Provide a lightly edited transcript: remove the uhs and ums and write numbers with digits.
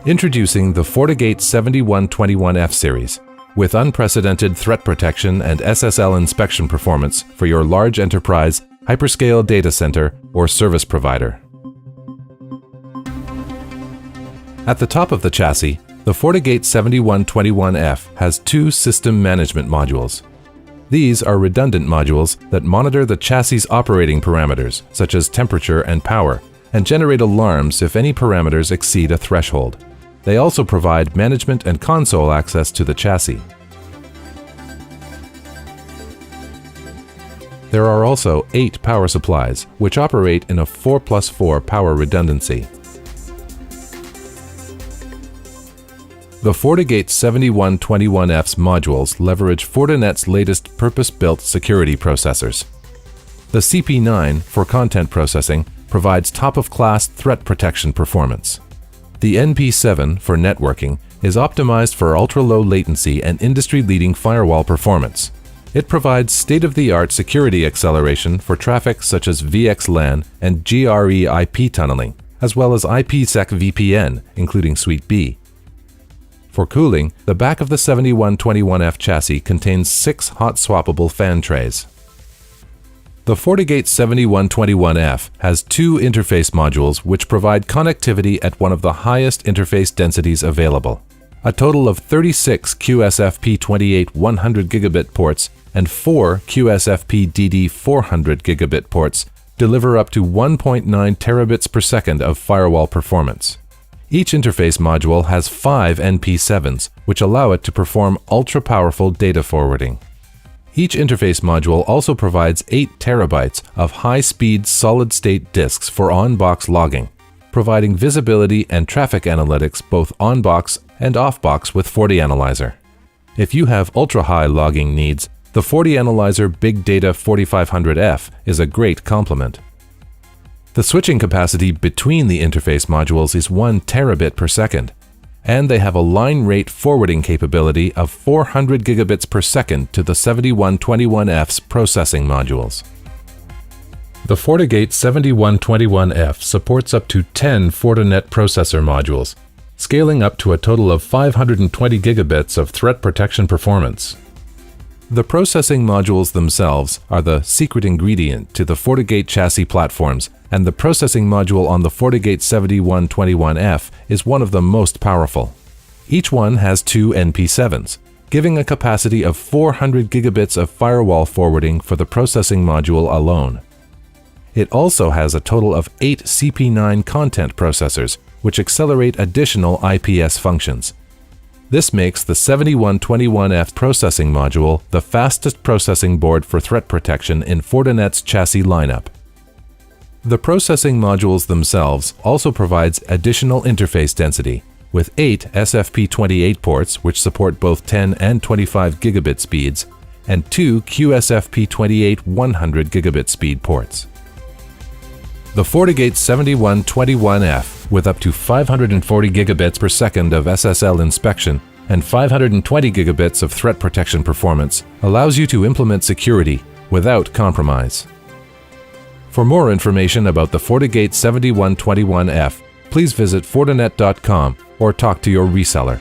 Introducing the FortiGate 7121F series, with unprecedented threat protection and SSL inspection performance for your large enterprise, hyperscale data center, or service provider. At the top of the chassis, the FortiGate 7121F has two system management modules. These are redundant modules that monitor the chassis' operating parameters, such as temperature and power, and generate alarms if any parameters exceed a threshold. They also provide management and console access to the chassis. There are also 8 power supplies, which operate in a 4+4 power redundancy. The FortiGate 7121F's modules leverage Fortinet's latest purpose-built security processors. The CP9 for content processing provides top-of-class threat protection performance. The NP7 for networking is optimized for ultra-low latency and industry-leading firewall performance. It provides state-of-the-art security acceleration for traffic such as VXLAN and GRE IP tunneling, as well as IPsec VPN, including Suite B. For cooling, the back of the 7121F chassis contains 6 hot-swappable fan trays. The FortiGate 7121F has 2 interface modules which provide connectivity at one of the highest interface densities available. A total of 36 QSFP28 100 gigabit ports and 4 QSFP-DD 400 gigabit ports deliver up to 1.9 terabits per second of firewall performance. Each interface module has 5 NP7s, which allow it to perform ultra-powerful data forwarding. Each interface module also provides 8 terabytes of high-speed solid-state disks for on-box logging, providing visibility and traffic analytics both on-box and off-box with FortiAnalyzer. If you have ultra-high logging needs, the FortiAnalyzer Big Data 4500F is a great complement. The switching capacity between the interface modules is 1 terabit per second, and they have a line rate forwarding capability of 400 gigabits per second to the 7121F's processing modules. The FortiGate 7121F supports up to 10 Fortinet processor modules, scaling up to a total of 520 gigabits of threat protection performance. The processing modules themselves are the secret ingredient to the FortiGate chassis platforms, and the processing module on the FortiGate 7121F is one of the most powerful. Each one has 2 NP7s, giving a capacity of 400 gigabits of firewall forwarding for the processing module alone. It also has a total of 8 CP9 content processors, which accelerate additional IPS functions. This makes the 7121F processing module the fastest processing board for threat protection in Fortinet's chassis lineup. The processing modules themselves also provides additional interface density, with 8 SFP28 ports which support both 10 and 25 gigabit speeds, and 2 QSFP28 100 gigabit speed ports. The FortiGate 7121F, with up to 540 gigabits per second of SSL inspection and 520 gigabits of threat protection performance, allows you to implement security without compromise. For more information about the FortiGate 7121F, please visit Fortinet.com or talk to your reseller.